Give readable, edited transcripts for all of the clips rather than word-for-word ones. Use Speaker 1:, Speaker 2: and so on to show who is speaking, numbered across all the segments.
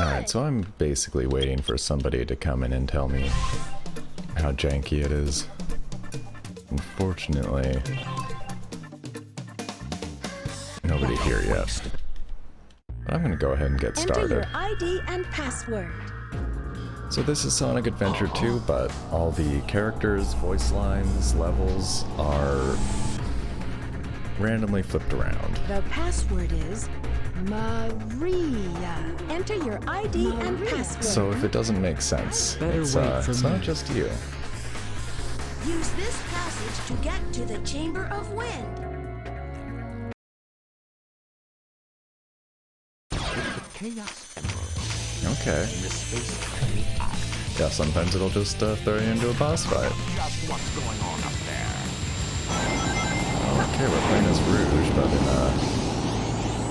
Speaker 1: Alright, so I'm basically waiting for somebody to come in and tell me how janky it is. Unfortunately, nobody here yet. But I'm gonna go ahead and get started.
Speaker 2: Enter your ID and password.
Speaker 1: So this is Sonic Adventure 2, but all the characters, voice lines, levels are randomly flipped around.
Speaker 2: The password is Maria. Enter your ID and password.
Speaker 1: So if it doesn't make sense, it's not just you.
Speaker 2: Use this passage to get to the Chamber of Wind.
Speaker 1: Okay. Yeah, sometimes it'll just throw you into a boss fight. Okay, we're playing as Rouge, but in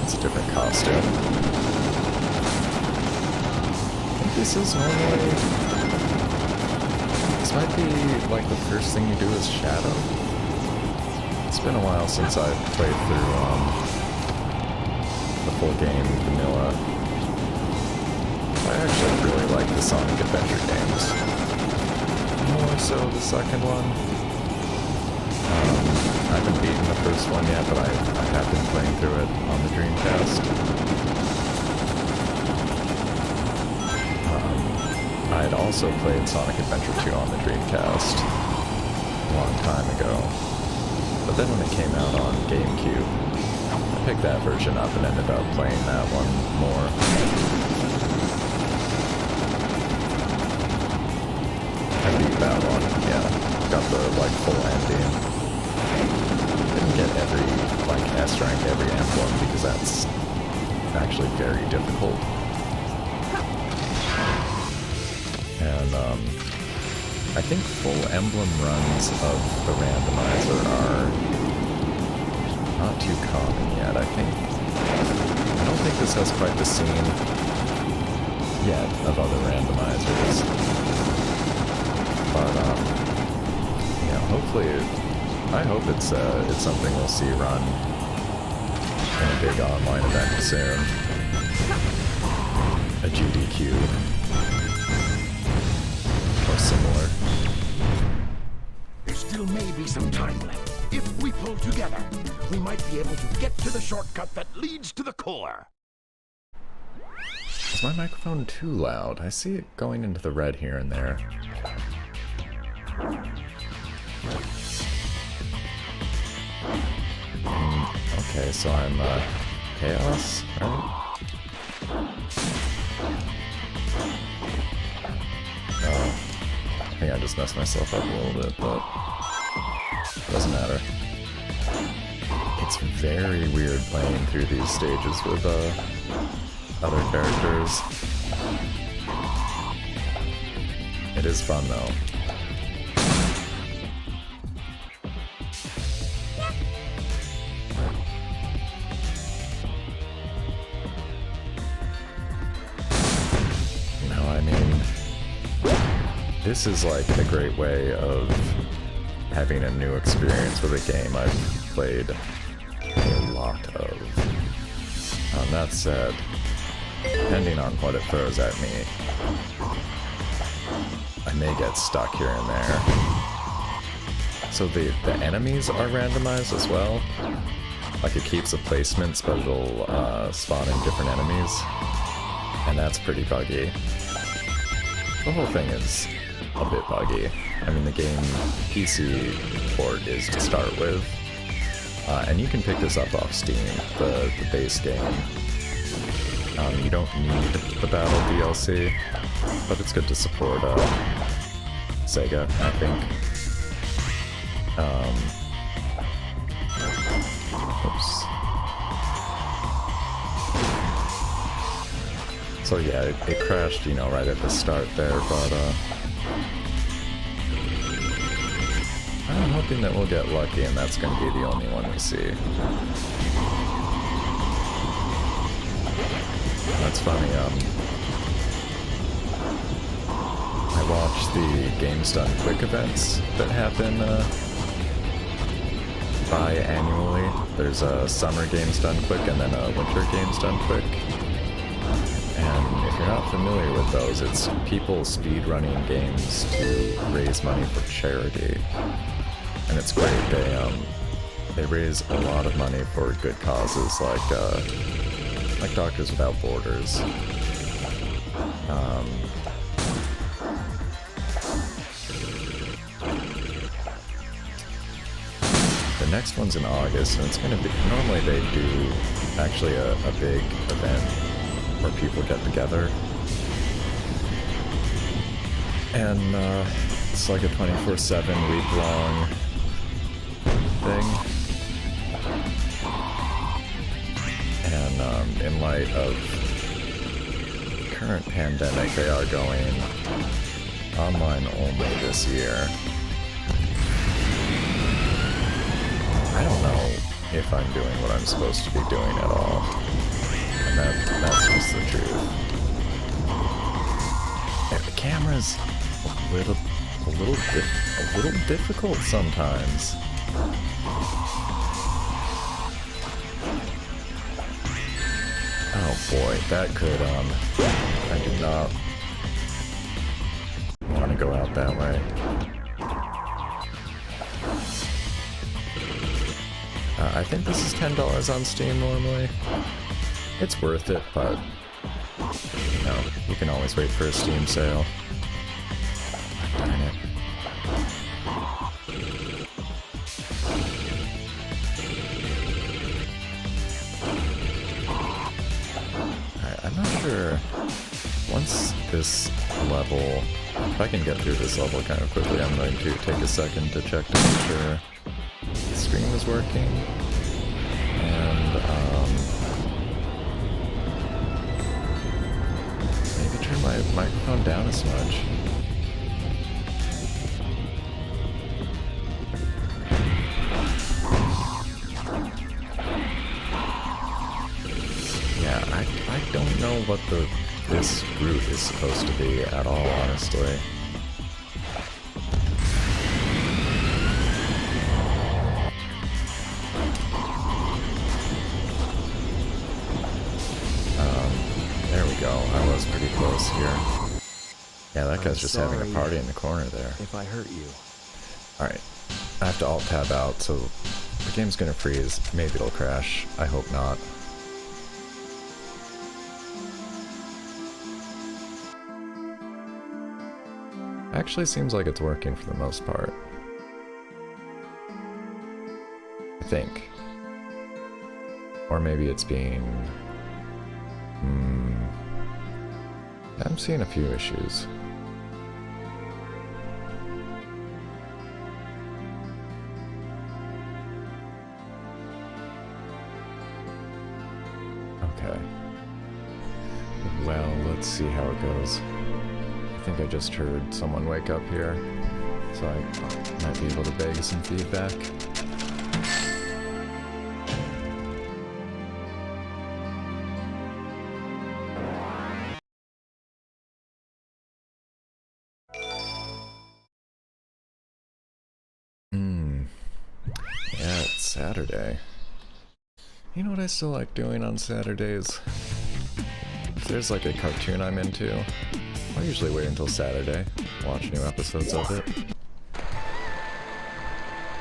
Speaker 1: it's a different costume. I think this is normally... This might be like the first thing you do as Shadow. It's been a while since I've played through the full game vanilla. I actually really like the Sonic Adventure games. More so the second one. I haven't beaten the first one yet, but I have been playing through it on the Dreamcast. I had also played Sonic Adventure 2 on the Dreamcast a long time ago. But then when it came out on GameCube, I picked that version up and ended up playing that one more. I beat that one, yeah. Got the, full ending. Didn't get every, S rank, every emblem, because that's actually very difficult. And, I think full emblem runs of the randomizer are not too common yet. I don't think this has quite the scene yet of other randomizers. But, yeah, hopefully, I hope it's something we'll see run in a big online event soon. A GDQ. Or similar.
Speaker 3: There still may be some time left. If we pull together, we might be able to get to the shortcut that leads to the core.
Speaker 1: Is my microphone too loud? I see it going into the red here and there. Okay, so I'm, Chaos, right? I think I just messed myself up a little bit, but doesn't matter. It's very weird playing through these stages with, other characters. It is fun, though. This is a great way of having a new experience with a game I've played a lot of. That said, depending on what it throws at me, I may get stuck here and there. So the enemies are randomized as well. It keeps the placements, but it'll spawn in different enemies. And that's pretty buggy. The whole thing is a bit buggy. I mean, the game PC port is to start with, and you can pick this up off Steam, the base game. You don't need the Battle DLC, but it's good to support Sega, I think. Oops. So yeah, it crashed, right at the start there, but I'm hoping that we'll get lucky and that's going to be the only one we see. That's funny, I watched the Games Done Quick events that happen biannually. There's a summer Games Done Quick and then a winter Games Done Quick. And if you're not familiar with those, it's people speedrunning games to raise money for charity. And it's great. They raise a lot of money for good causes like Doctors Without Borders. The next one's in August, and it's gonna be, normally they do actually a big event where people get together. And it's like a 24/7 week-long thing. And in light of current pandemic, they are going online only this year. I don't know if I'm doing what I'm supposed to be doing at all. And that's just the truth. And the camera's a little difficult sometimes. Oh boy, that could, I do not want to go out that way. I think this is $10 on Steam normally. It's worth it, but, you know, you can always wait for a Steam sale. Darn it. I'm not sure. Once this level, if I can get through this level kind of quickly, I'm going to take a second to check to make sure the stream is working. And, maybe turn my microphone down as much. Yeah, I don't know what this route is supposed to be at all, honestly. There we go. I was pretty close here. Yeah, that guy's just having a party in the corner there.
Speaker 4: If I hurt you.
Speaker 1: Alright. I have to alt-tab out, so the game's gonna freeze. Maybe it'll crash. I hope not. Actually seems like it's working for the most part. I think. Or maybe it's being... I'm seeing a few issues. Okay. Well, let's see how it goes. I think I just heard someone wake up here, so I might be able to beg some feedback. Yeah, it's Saturday. You know what I still like doing on Saturdays? If there's like a cartoon I'm into, I'll usually wait until Saturday, watch new episodes of it.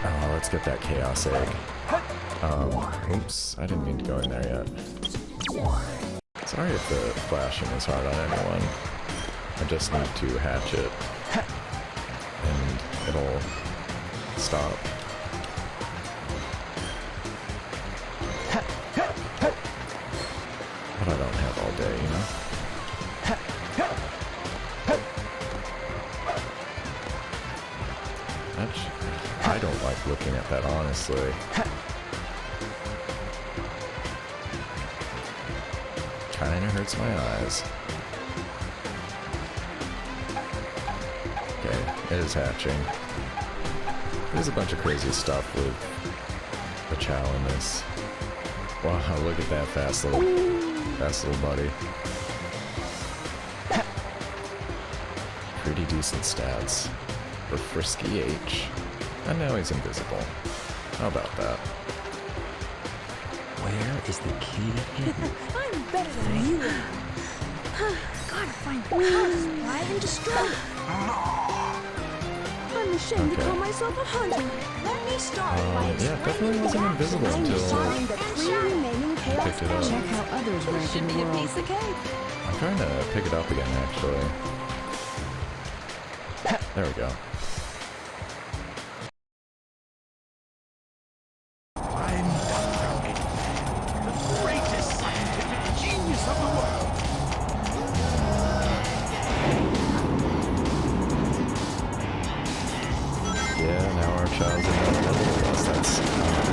Speaker 1: Oh, let's get that Chaos Egg. Oops, I didn't mean to go in there yet. Sorry if the flashing is hard on anyone. I just need to hatch it, and it'll stop. But I don't have all day, you know? I don't like looking at that, honestly. Kinda hurts my eyes. Okay, it is hatching. There's a bunch of crazy stuff with the Chow in this. Wow, look at that fast little buddy. Pretty decent stats for Frisky H. And now he's invisible. How about that?
Speaker 4: Where is the key hidden?
Speaker 2: I'm better than you are. Gotta find the power supply and destroy it. I'm ashamed to call myself a hunter. Let me start by
Speaker 1: yeah, definitely
Speaker 2: explaining
Speaker 1: wasn't
Speaker 2: the
Speaker 1: invisible
Speaker 2: actions
Speaker 1: until
Speaker 2: starting the 3 remaining chaos
Speaker 1: picked it up.
Speaker 4: Check how others rank in the world.
Speaker 2: piece of cake.
Speaker 1: I'm trying to pick it up again, actually. There we go.
Speaker 3: I'm Dr. Eggman, the greatest scientific genius of the world.
Speaker 1: Yeah, now our child's in another level with us.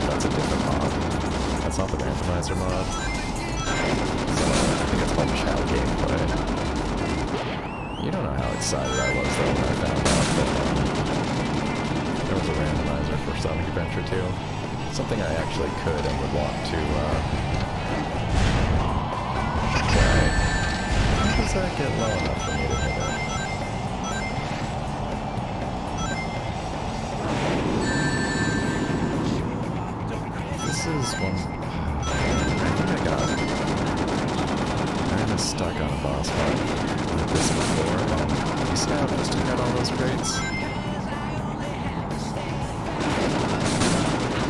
Speaker 1: That's a different mod. That's not the randomizer mod. So, I think it's called Chow Gameplay. You don't know how excited I was though when I found out that there was a randomizer for Sonic Adventure 2. Something I actually could and would want to play. How does that get low enough for me to hit it? This is one... I think I got kind of stuck on a boss fight like this before, and you see how I just took out all those crates?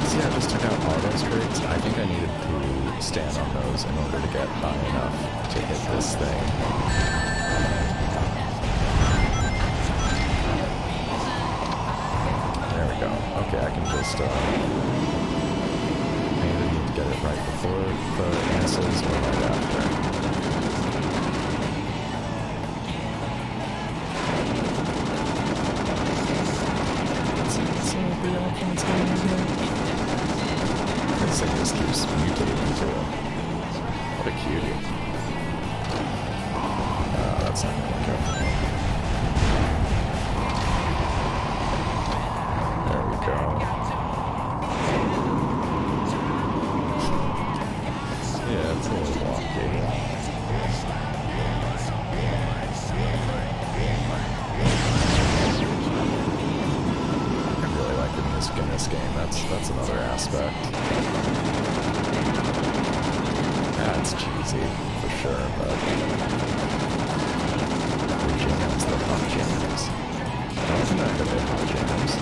Speaker 1: See how I just took out all those crates? I think I needed to stand on those in order to get high enough to hit this thing. There we go. Okay, I can just, maybe need to get it right before the missiles or right after. So the options going here. This thing just keeps mutating too. What a cutie. That's not gonna work out for me. There we go. Yeah, it's a little wonky. I really like the music in this game. That's another aspect. Yeah, it's cheesy for sure, but the jams, the hot jams. I don't think I've been hot jams.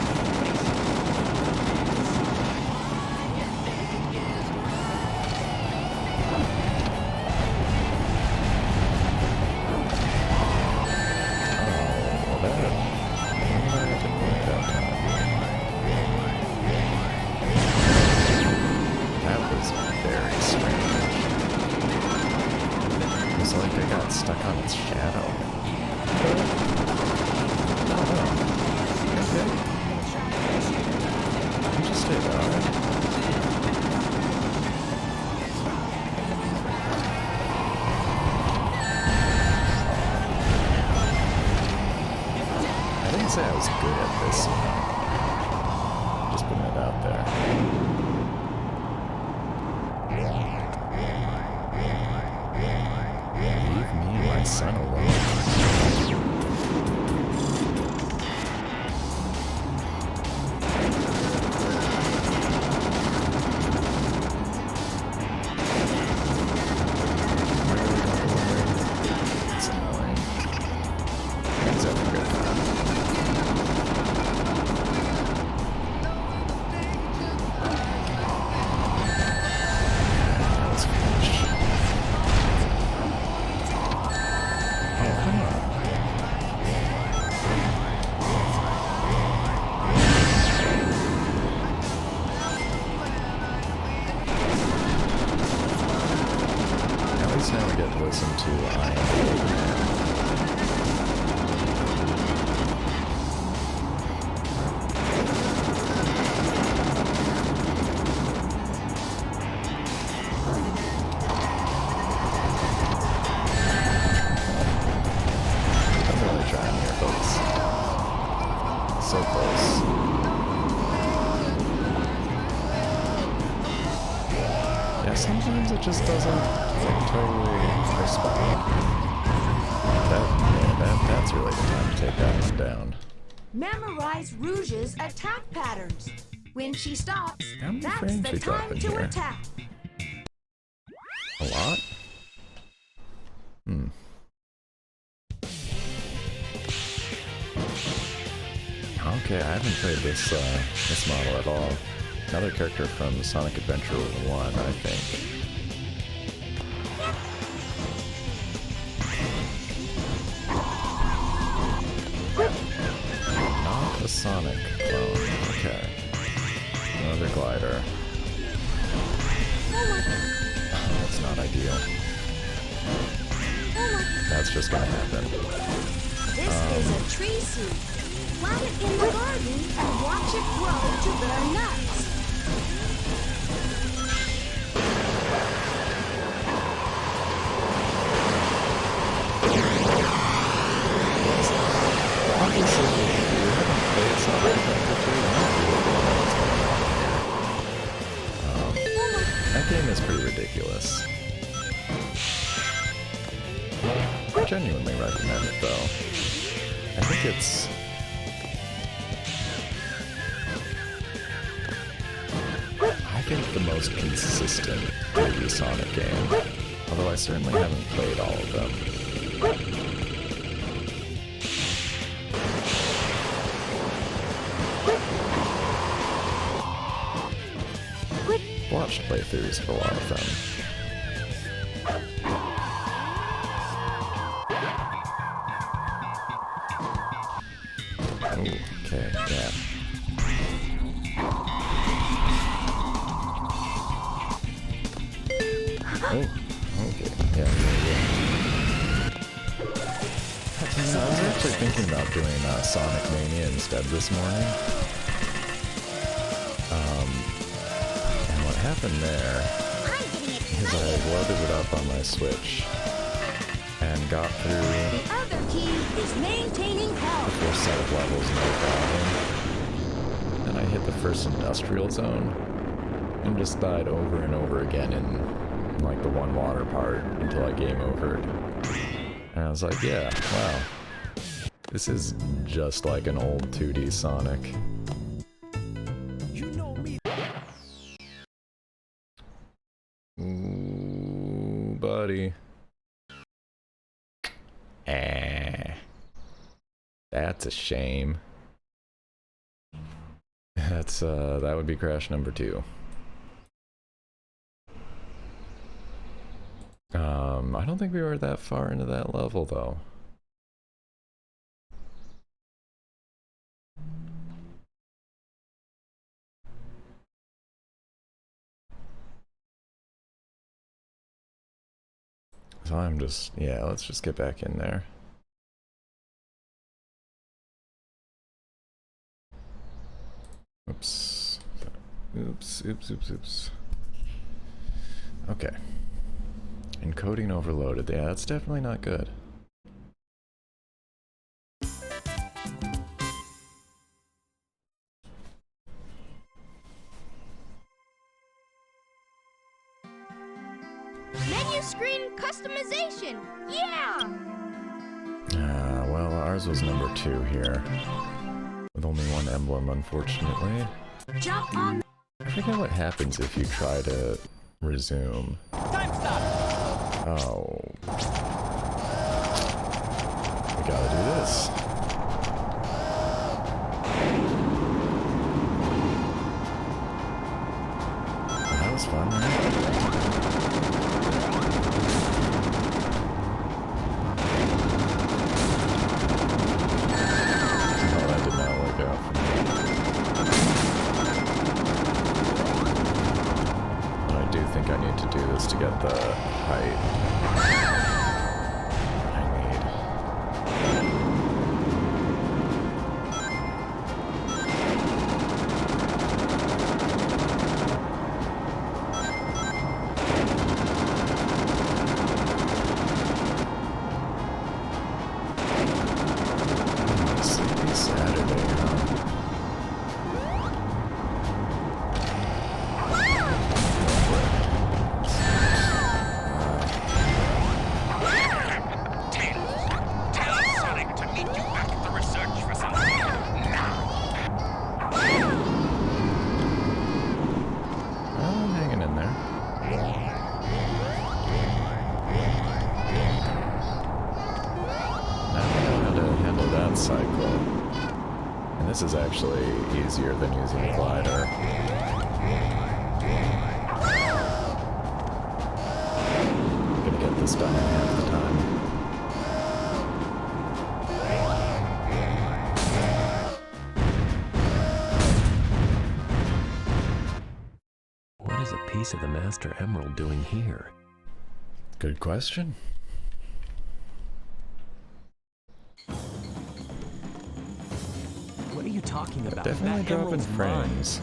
Speaker 1: Stuck on its shadow. Okay. You just stay there. I didn't say I was good at this, just putting it out there. Leave me and my son alone. It's annoying. He's having a good time. That was finished. Oh, come on. At least now we get to listen to I Am the Old Man. I'm really trying here, folks. So close. Yeah, sometimes it just doesn't like, totally respond. That's really the time to take that one down.
Speaker 2: Memorize Rouge's attack patterns. When she stops,
Speaker 1: How many
Speaker 2: that's
Speaker 1: frames
Speaker 2: the
Speaker 1: we
Speaker 2: time
Speaker 1: dropping
Speaker 2: to
Speaker 1: here?
Speaker 2: attack.
Speaker 1: A lot? Hmm. haven't played this model at all. Another character from Sonic Adventure 1, I think. Not a Sonic clone. Okay. Another glider. That's not ideal. That's just gonna happen.
Speaker 2: This is a tree seed. Plant it in the garden and watch it grow to bear nuts.
Speaker 1: Obviously, if you haven't played Sonic Adventure 2, you might be looking at what's going on here. That game is pretty ridiculous. I genuinely recommend it, though. I think it's... I think the most consistent 3D Sonic game. Although I certainly haven't played all of them. Watched playthroughs of a lot of them. Ooh, okay, yeah. Oh, okay, yeah. I was actually thinking about doing Sonic Mania instead this morning. And what happened there is I loaded it up on my Switch and got through
Speaker 2: The other key is maintaining
Speaker 1: the
Speaker 2: health.
Speaker 1: first set of levels no problem. Then I hit the first industrial zone and just died over and over again in like the one water part until I game overed. And I was like, yeah, wow. This is just like an old 2D Sonic.
Speaker 3: You know me.
Speaker 1: Ooh, buddy. That's a shame. That's, that would be crash number 2. I don't think we were that far into that level, though. So I'm just, yeah, let's just get back in there. Oops. Oops. Okay. Encoding overloaded. Yeah, that's definitely not good.
Speaker 5: Menu screen customization! Yeah!
Speaker 1: Well, ours was number 2 here. With only one emblem, unfortunately.
Speaker 2: Jump on.
Speaker 1: I forget what happens if you try to resume.
Speaker 3: Time stop.
Speaker 1: Oh. We gotta do this. Well, that was fun, right? Oh, that did not work out for me. But I do think I need to do this to get the height I need. Sleepy Saturday, huh? This is actually easier than using a glider. I'm gonna get this done in half the time.
Speaker 6: What is a piece of the Master Emerald doing here?
Speaker 1: Good question.
Speaker 6: What are you talking about?
Speaker 1: Definitely
Speaker 6: That
Speaker 1: dropping
Speaker 6: emerald's mine.
Speaker 1: frames.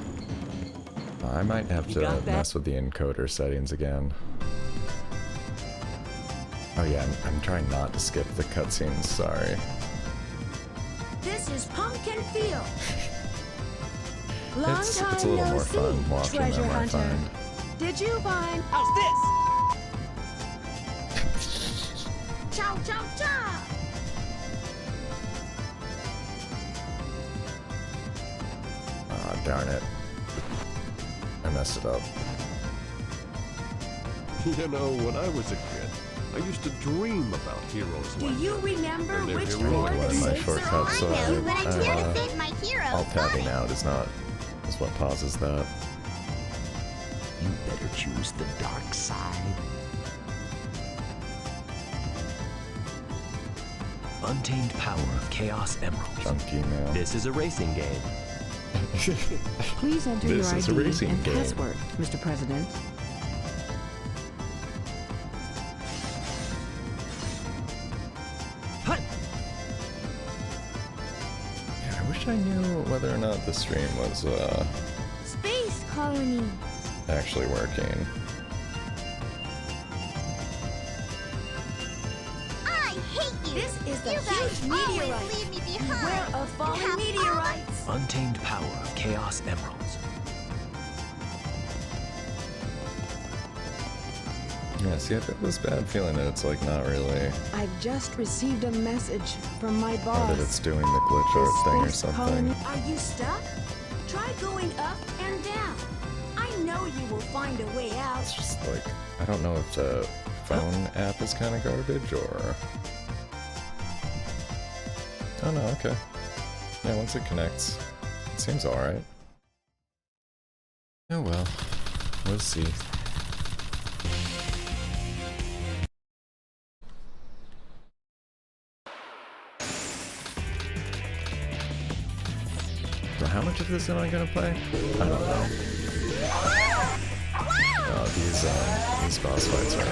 Speaker 1: I might have
Speaker 6: You
Speaker 1: to
Speaker 6: got that?
Speaker 1: mess with the encoder settings again. Oh yeah, I'm trying not to skip the cutscenes, sorry.
Speaker 2: This is Pumpkin Field. Long
Speaker 1: It's
Speaker 2: time
Speaker 1: a little
Speaker 2: no
Speaker 1: more
Speaker 2: see,
Speaker 1: fun watching
Speaker 2: treasure
Speaker 1: them, I
Speaker 2: hunter.
Speaker 1: find.
Speaker 2: Did you find?
Speaker 6: How's this?
Speaker 2: Chow chow chow.
Speaker 1: Ah, darn it. I messed it up.
Speaker 3: You know, when I was a kid, I used to dream about heroes
Speaker 2: Do
Speaker 3: like
Speaker 2: you remember
Speaker 3: And they're
Speaker 2: which
Speaker 3: heroic.
Speaker 2: floor
Speaker 1: One
Speaker 2: the
Speaker 1: of my
Speaker 2: safes are
Speaker 1: shortcuts,
Speaker 2: on?
Speaker 1: so
Speaker 5: I know, but I'm here to
Speaker 1: uh,
Speaker 5: save my hero.
Speaker 1: alt tabbing
Speaker 5: Fine.
Speaker 1: out is what pauses that.
Speaker 6: You better choose the dark side. Untamed power of Chaos Emeralds.
Speaker 1: Junkie now.
Speaker 6: This is a racing game.
Speaker 4: Please enter
Speaker 1: This
Speaker 4: your
Speaker 1: is a
Speaker 4: ID
Speaker 1: racing
Speaker 4: and
Speaker 1: game.
Speaker 4: password, Mr. President.
Speaker 6: Hut!
Speaker 1: Yeah, I wish I knew whether or not the stream was
Speaker 5: Space colony.
Speaker 1: actually working.
Speaker 5: I hate you.
Speaker 2: This is the
Speaker 5: you
Speaker 2: huge
Speaker 5: guys
Speaker 2: meteorite.
Speaker 5: always leave me
Speaker 2: Beware
Speaker 5: behind.
Speaker 2: of falling
Speaker 5: You have
Speaker 2: meteorites.
Speaker 6: Untamed power of Chaos Emeralds.
Speaker 1: Yeah, see, I've got this bad feeling that it's like not really,
Speaker 4: I've just received a message from my
Speaker 1: or
Speaker 4: boss.
Speaker 1: that it's doing the glitch
Speaker 4: The
Speaker 1: art thing or
Speaker 4: space
Speaker 1: something.
Speaker 4: colony-
Speaker 2: Are you stuck? Try going up and down. I know you will find a way out.
Speaker 1: It's just like, I don't know if the phone app is kind of garbage or... Oh no, okay. Yeah, once it connects, it seems alright. Oh well, we'll see. So how much of this am I gonna play? I don't know. These boss fights are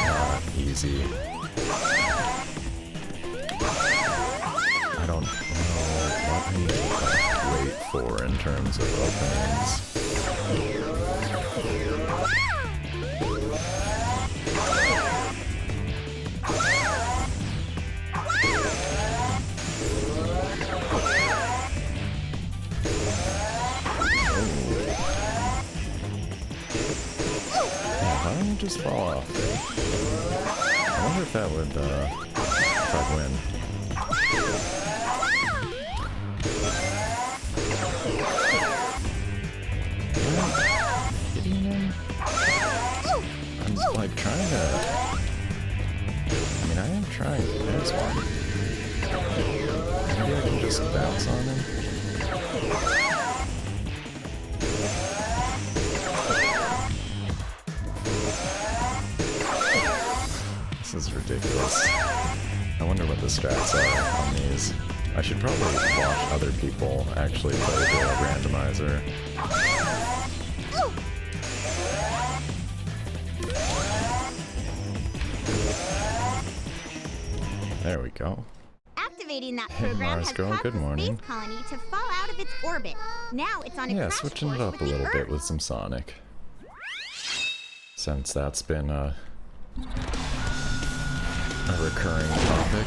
Speaker 1: not easy. I don't know what I need to wait for in terms of openings. Yeah, why don't you just fall off? I wonder if that would, if I'd win. Hitting him? I'm like trying to... I mean, I am trying to pass one. Maybe I can just bounce on him? This is ridiculous. I wonder what the strats are on these. I should probably watch other people actually play the randomizer. There we go.
Speaker 5: Activating that
Speaker 1: Hey,
Speaker 5: program
Speaker 1: Mars
Speaker 5: has
Speaker 1: girl,
Speaker 5: caused
Speaker 1: good
Speaker 5: the
Speaker 1: morning.
Speaker 5: space colony to fall out of its orbit. Now it's on a
Speaker 1: Yeah,
Speaker 5: crash
Speaker 1: switching
Speaker 5: course
Speaker 1: it up
Speaker 5: with
Speaker 1: a
Speaker 5: the
Speaker 1: little bit
Speaker 5: Earth.
Speaker 1: with some Sonic. Since that's been a recurring topic.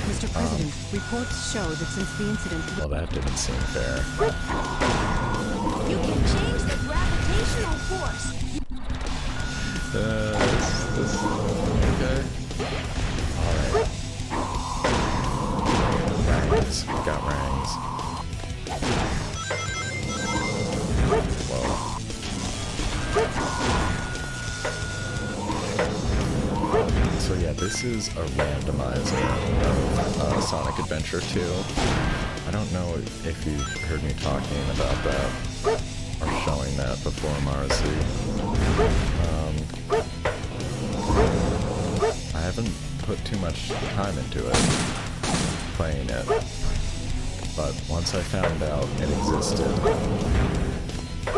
Speaker 4: Mr. President, reports show that since the incident...
Speaker 1: Well, that didn't seem fair.
Speaker 2: You can change the gravitational force.
Speaker 1: Okay. Alright. Rangs. Got rangs. Whoa. So yeah, Yeah, this is a randomized version of Sonic Adventure 2. I don't know if you heard me talking about that or showing that before, Marcy. I haven't put too much time into it, playing it, but once I found out it existed, I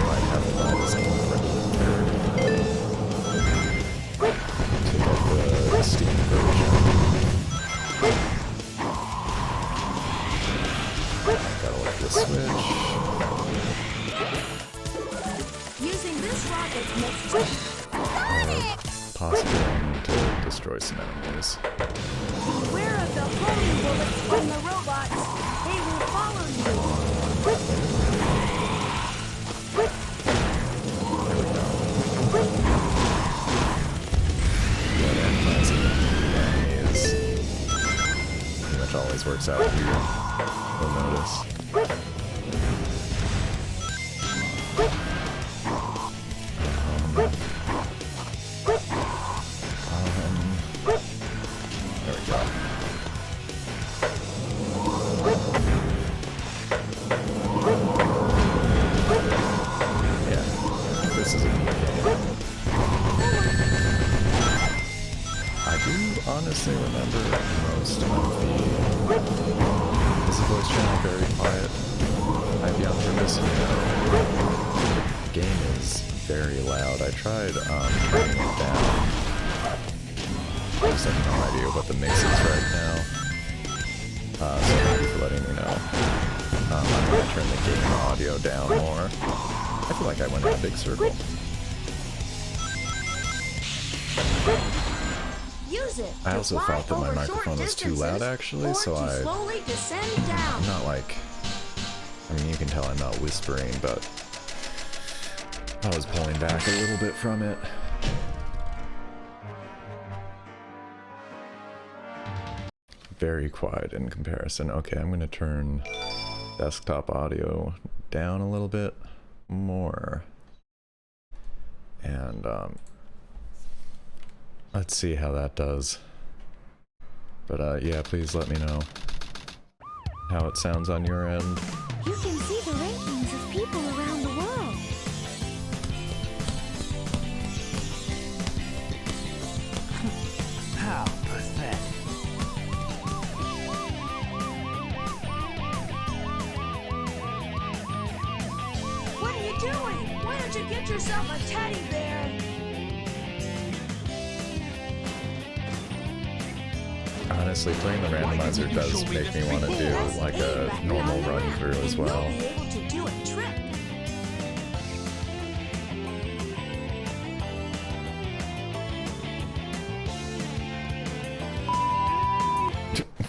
Speaker 1: might have to buy this game for to get the Steam version. Gotta lick the switch.
Speaker 2: Using this rocket makes
Speaker 1: Possibly I need to destroy some enemies.
Speaker 2: beware of the homing bullets from the robots. They will follow you.
Speaker 1: There we go. Yeah, randomizing the enemies pretty much always works out here. You'll notice. There we go. Yeah, this is a neat game. I do honestly remember most of the... Is the voice channel very quiet? Might be on purpose, the game is very loud. I tried turning it down. I just have no idea what the mix is right now. So thank you for letting me know. I'm going to turn the game audio down more. I feel like I went in a big circle.
Speaker 2: Use it.
Speaker 1: I
Speaker 2: to
Speaker 1: also
Speaker 2: fly
Speaker 1: thought that my
Speaker 2: over
Speaker 1: microphone
Speaker 2: short
Speaker 1: was too loud
Speaker 2: distances,
Speaker 1: actually,
Speaker 2: or
Speaker 1: so
Speaker 2: to
Speaker 1: I...
Speaker 2: slowly descend down.
Speaker 1: I'm not like... I mean, you can tell I'm not whispering, but... I was pulling back a little bit from it. Very quiet in comparison. Okay, I'm gonna turn desktop audio down a little bit more. And, let's see how that does. But, yeah, please let me know how it sounds on your end.
Speaker 5: You can see the rankings of people around the world.
Speaker 7: How pathetic.
Speaker 2: What are you doing? Why don't you get yourself a teddy bear?
Speaker 1: Honestly, playing the randomizer does make me want to do like a normal run through as well.
Speaker 2: You'll be able to do a trick.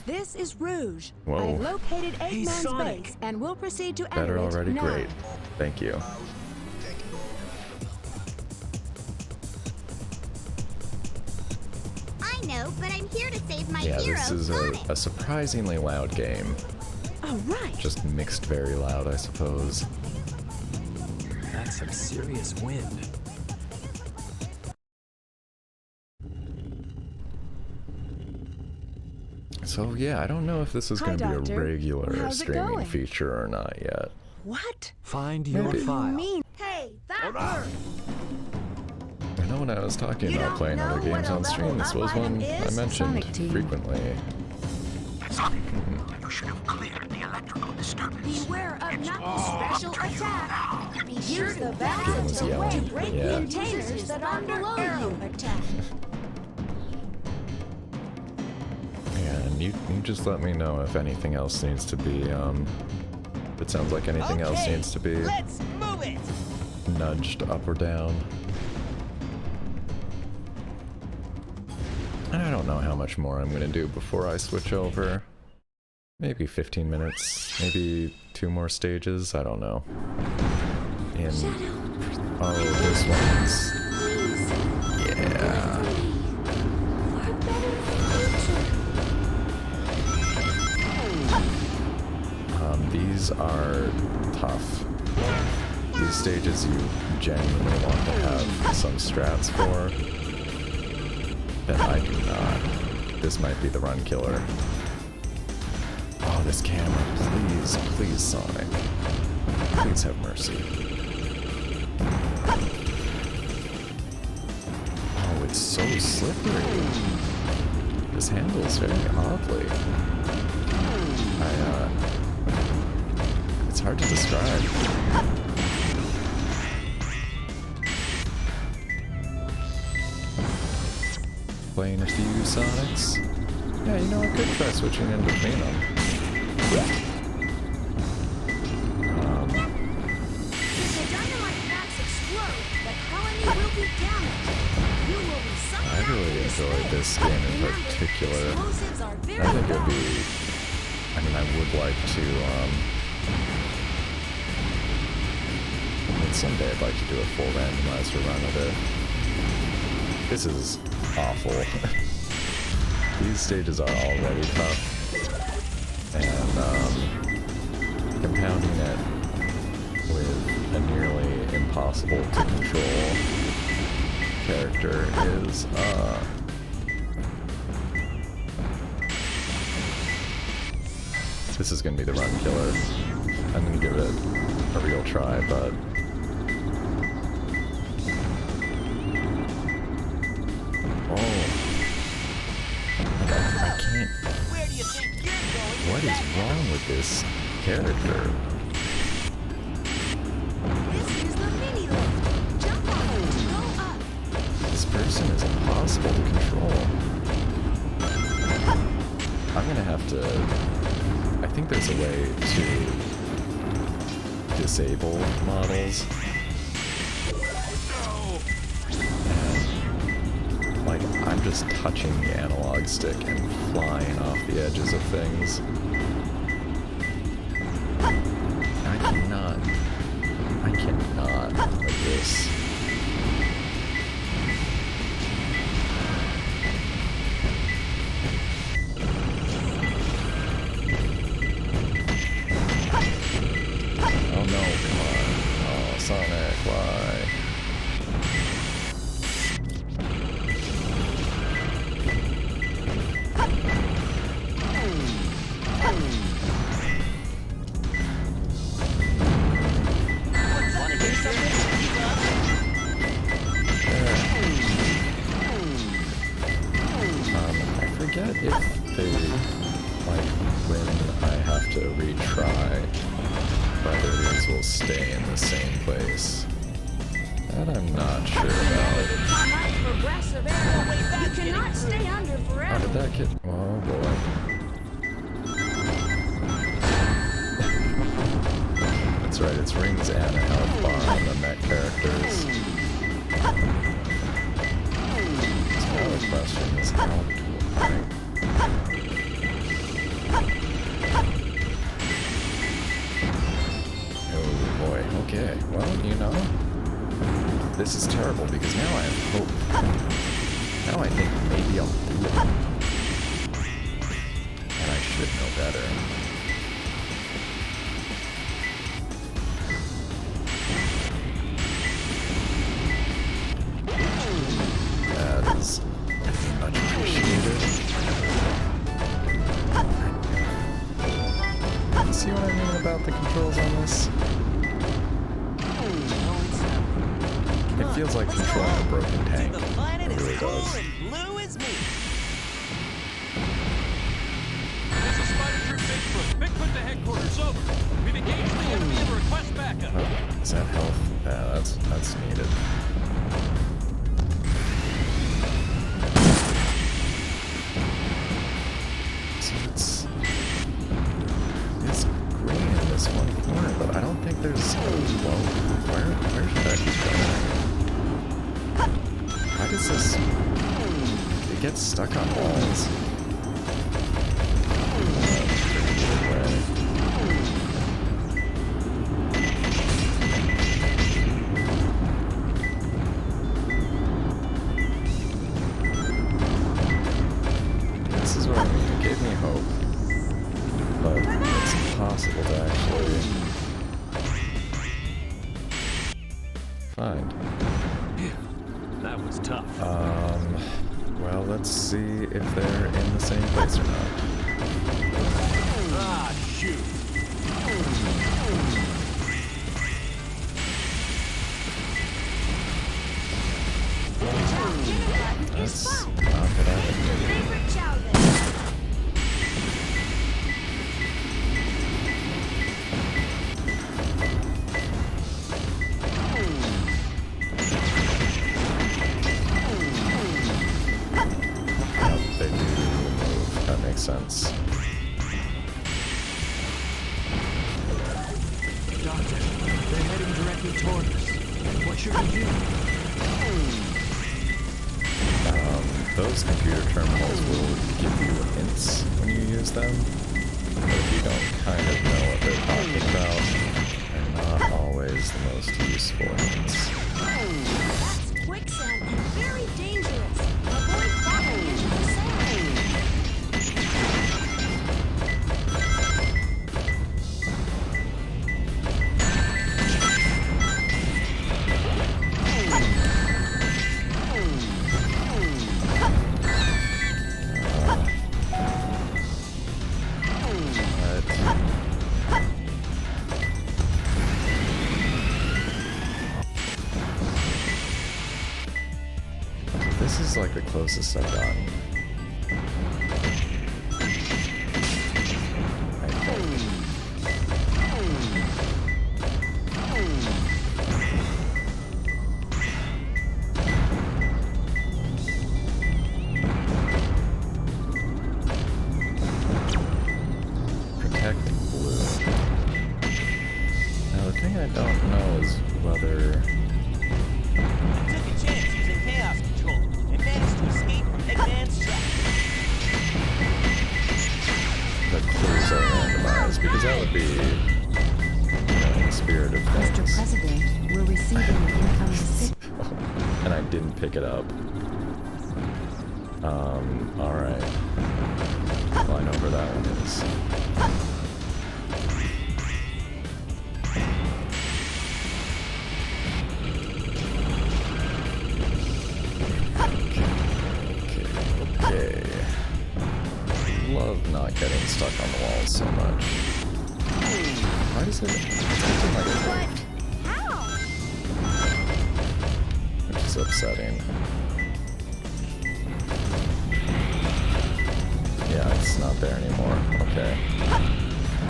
Speaker 4: This is Rouge.
Speaker 1: Whoa.
Speaker 4: I've located
Speaker 7: Hey,
Speaker 4: Eggman's
Speaker 7: Sonic.
Speaker 4: base and will proceed to
Speaker 1: Better
Speaker 4: enter it
Speaker 1: already?
Speaker 4: now.
Speaker 1: Great. Thank you.
Speaker 5: I know, but I'm here to save my
Speaker 1: Yeah,
Speaker 5: hero,
Speaker 1: this is
Speaker 5: Sonic.
Speaker 1: a surprisingly loud game.
Speaker 4: All right.
Speaker 1: Just mixed very loud, I suppose.
Speaker 6: That's some serious wind.
Speaker 1: So yeah, I don't know if this is
Speaker 4: Hi,
Speaker 1: going to be
Speaker 4: Doctor.
Speaker 1: a regular
Speaker 4: How's it
Speaker 1: streaming
Speaker 4: going?
Speaker 1: feature or not yet.
Speaker 4: What?
Speaker 6: Find your
Speaker 1: Maybe.
Speaker 6: file.
Speaker 4: Mean?
Speaker 2: Hey, that hurt.
Speaker 1: I know when I was talking
Speaker 2: You
Speaker 1: about
Speaker 2: don't
Speaker 1: playing other
Speaker 2: know
Speaker 1: games
Speaker 2: what a
Speaker 1: on stream, this
Speaker 2: level
Speaker 1: was
Speaker 2: up
Speaker 1: one
Speaker 2: item
Speaker 1: I
Speaker 2: is?
Speaker 1: mentioned
Speaker 4: Sonic Team.
Speaker 1: frequently.
Speaker 3: Sonic, you should have cleared the electrical disturbance.
Speaker 2: Beware of Knuckles' special attack. Be sure to
Speaker 1: Game
Speaker 2: balance
Speaker 1: was
Speaker 2: the
Speaker 1: yelling.
Speaker 2: way to break
Speaker 1: Yeah.
Speaker 2: the containers that are below you. Attack.
Speaker 1: Yeah, and you just let me know if anything else needs to be, if it sounds like anything else needs to be
Speaker 7: Let's move it.
Speaker 1: nudged up or down. And I don't know how much more I'm gonna do before I switch over. Maybe 15 minutes, maybe 2 more stages, I don't know. And oh, this one's yeah. These are tough. These stages you genuinely want to have some strats for. Bet I do not. This might be the run killer. Oh, this camera. Please, please, Sonic. Please have mercy. Oh, it's so slippery. This handles very oddly. It's hard to describe. Playing a few Sonics? Yeah, you know, I could try switching in between them.
Speaker 2: If the dynamite packs explode, the colony will be damaged. You will be sucked
Speaker 1: I
Speaker 2: out
Speaker 1: really
Speaker 2: into
Speaker 1: enjoyed
Speaker 2: space.
Speaker 1: this game in
Speaker 2: Remember,
Speaker 1: particular.
Speaker 2: explosives are very
Speaker 1: I think it'd
Speaker 2: bad.
Speaker 1: be... I mean, I would like to, someday I'd like to do a full randomizer run of it. This is awful. These stages are already tough. And, compounding it with a nearly impossible to control character is, this is gonna be the run killer. I'm gonna give it a real try, but... Oh. I can't...
Speaker 7: Where do you think you're going?
Speaker 1: What is wrong with this character?
Speaker 2: This is the mini lift. Jump on it to go up.
Speaker 1: This person is impossible to control. I'm gonna have to... I think there's a way to disable models. And, like, I'm just touching the analog stick and flying off the edges of things. I cannot like this. Oh no, come on. Oh, Sonic, why?
Speaker 7: Wanna hear something?
Speaker 1: I forget if they, like, when I have to retry, whether these will stay in the same place. That I'm not sure about.
Speaker 2: Might progress of air. You cannot stay under
Speaker 1: How
Speaker 2: forever.
Speaker 1: did that get... Oh boy. That's right, it's rings and a health bar on the mech characters. So now the question is how to... Oh boy, okay. Well, you know, this is terrible because now I have hope. Now I think maybe I'll do it. And I should know better. That is much appreciated. You see what I mean about the controls on this? It feels like controlling a broken tank.
Speaker 7: The planet
Speaker 1: It
Speaker 7: is
Speaker 1: really
Speaker 7: cool
Speaker 1: does.
Speaker 7: and blue as me.
Speaker 8: This is Spider-Proof Bigfoot. Bigfoot to headquarters, over. We've engaged the enemy and request backup.
Speaker 1: Oh, is that health? Yeah, that's needed. So it's green in this one corner, but I don't think there's a low. Where should that keep going? Why does this? It gets stuck on walls. This is what I mean. It gave me hope, but it's impossible to actually find.
Speaker 6: That was tough.
Speaker 1: Well, let's see if they're in the same place or not.
Speaker 8: Ah, shoot.
Speaker 1: That's not what I think.
Speaker 2: Favorite chow then.
Speaker 1: Yep, they do move. That makes sense.
Speaker 9: Doctor, they're heading directly toward us. What should we do?
Speaker 1: Those computer terminals will give you hints when you use them, but if you don't kind of know what they're talking about, they're not always the most useful hints.
Speaker 2: That's quicksand and very dangerous. Avoid falling into the sand.
Speaker 1: This is like the closest I've gotten. I think. Protect blue. Now the thing I don't know is whether
Speaker 7: I took a chance using chaos control and managed to escape from Eggman's trap.
Speaker 1: the clues are randomized, because that would be, you know, in the spirit of
Speaker 4: Mr.
Speaker 1: things.
Speaker 4: President, we're receiving an incoming signal.
Speaker 1: And I didn't pick it up. Alright. Well, I know where that one is. Okay. Love not getting stuck on the walls so much. Why is it acting like a
Speaker 2: But
Speaker 1: fake?
Speaker 2: how?
Speaker 1: Which is upsetting. Yeah, it's not there anymore. Okay.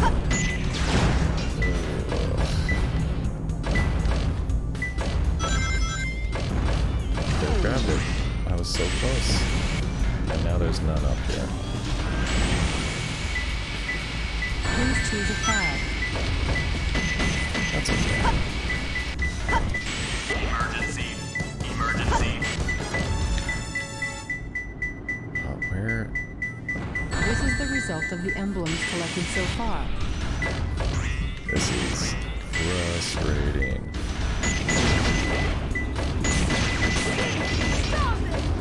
Speaker 1: Ugh. Could have grabbed it. I was so close. And now there's none up here.
Speaker 4: Please choose a flag.
Speaker 1: That's okay. Where?
Speaker 4: This is the result of the emblems collected so far.
Speaker 1: This is frustrating.
Speaker 2: Stop it!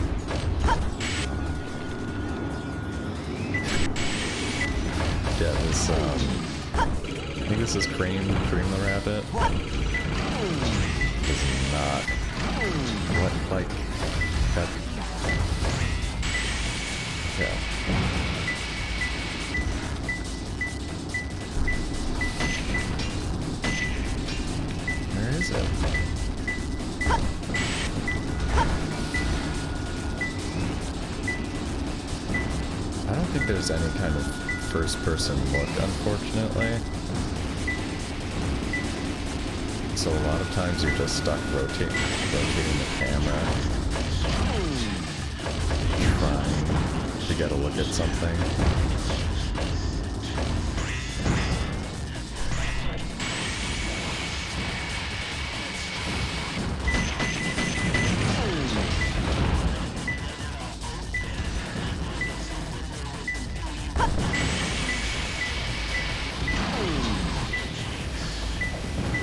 Speaker 1: Yeah, this, I think this is Cream the Rabbit. This is not, what, like, that, yeah. Where is it? I don't think there's any kind of first-person look, unfortunately. So a lot of times you're just stuck rotating the camera, trying to get a look at something.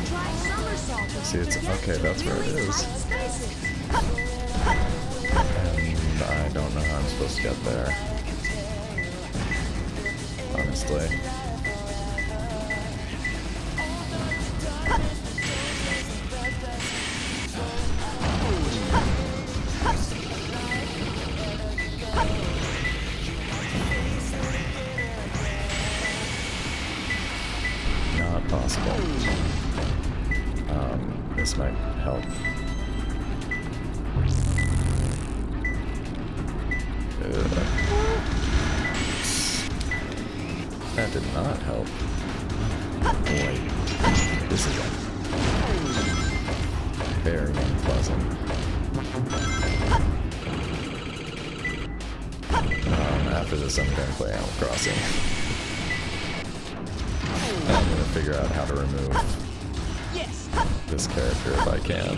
Speaker 2: Try somersault.
Speaker 1: See, it's okay, that's where it
Speaker 2: Really
Speaker 1: is.
Speaker 2: tight spaces.
Speaker 1: And I don't know how I'm supposed to get there. Honestly. this might help. That did not help. Boy, this is very unpleasant. After this, I'm going to play Animal Crossing. And I'm going to figure out how to remove this character if I can.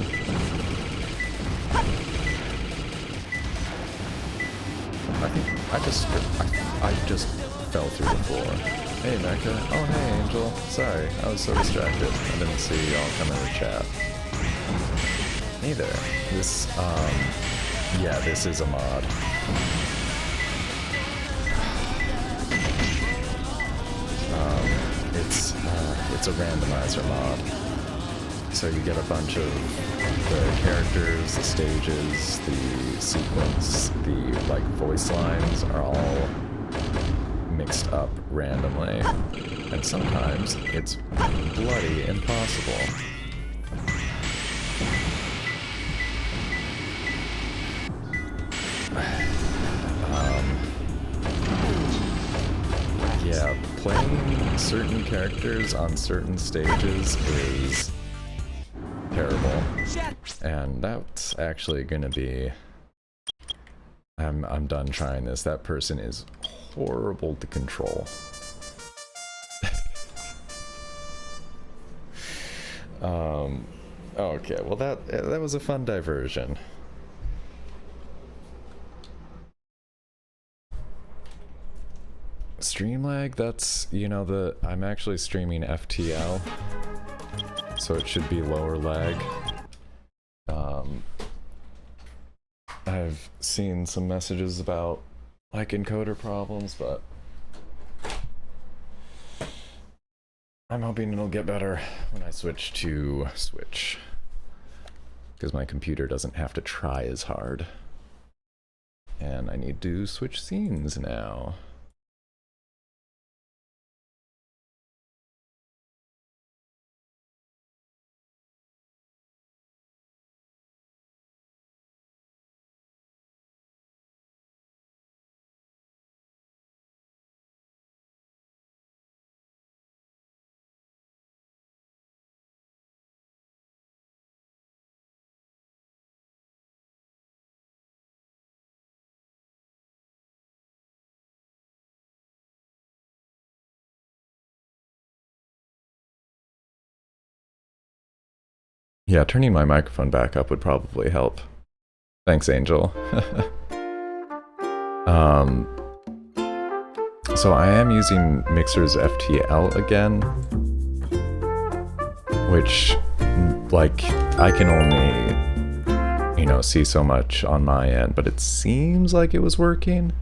Speaker 1: I think I just fell through the floor. Hey Mecha. Oh hey Angel. Sorry, I was so distracted. I didn't see y'all come in the chat. Hey there. This yeah, this is a mod. It's a randomizer mod. So you get a bunch of the characters, the stages, the sequence, the like voice lines are all mixed up randomly. And sometimes it's bloody impossible. Yeah, playing certain characters on certain stages is terrible. And that's actually gonna be... I'm done trying this. That person is horrible to control. Okay, well that was a fun diversion. Stream lag, that's, you know, I'm actually streaming FTL, so it should be lower lag. I've seen some messages about like encoder problems, but I'm hoping it'll get better when I switch to Switch, because my computer doesn't have to try as hard. And I need to switch scenes now. Yeah, turning my microphone back up would probably help. Thanks, Angel. So I am using Mixer's FTL again, which, like, I can only, you know, see so much on my end, but it seems like it was working.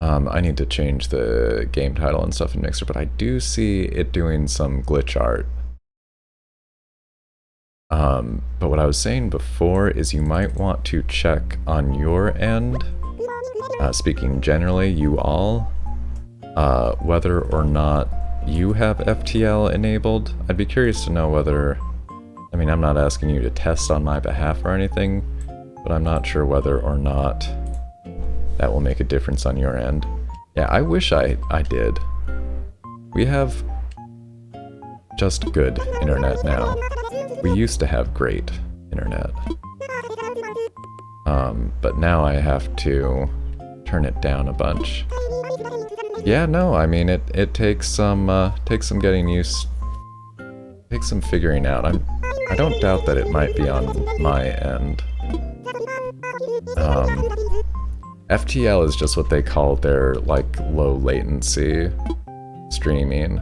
Speaker 1: I need to change the game title and stuff in Mixer, but I do see it doing some glitch art. But what I was saying before is you might want to check on your end, speaking generally, you all, whether or not you have FTL enabled. I'd be curious to know whether, I mean, I'm not asking you to test on my behalf or anything, but I'm not sure whether or not that will make a difference on your end. Yeah, I wish I did. We have just good internet now. We used to have great internet. But now I have to turn it down a bunch. Yeah, no, I mean it takes some getting used, takes some figuring out. I don't doubt that it might be on my end. FTL is just what they call their like low latency streaming,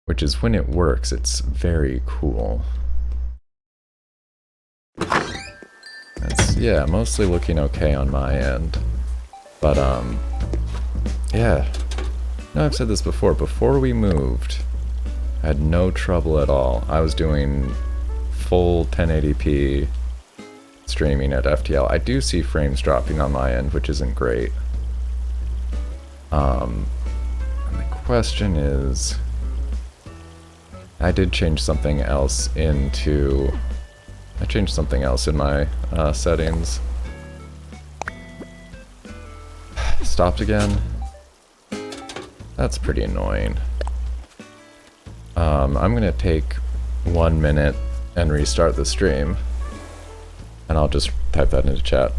Speaker 1: which is when it works, it's very cool. It's, yeah, mostly looking okay on my end. But, yeah. No, I've said this before. Before we moved, I had no trouble at all. I was doing full 1080p streaming at FTL. I do see frames dropping on my end, which isn't great. And the question is... I did change something else into... I changed something else in my settings. Stopped again. That's pretty annoying. I'm gonna take 1 minute and restart the stream. And I'll just type that into chat.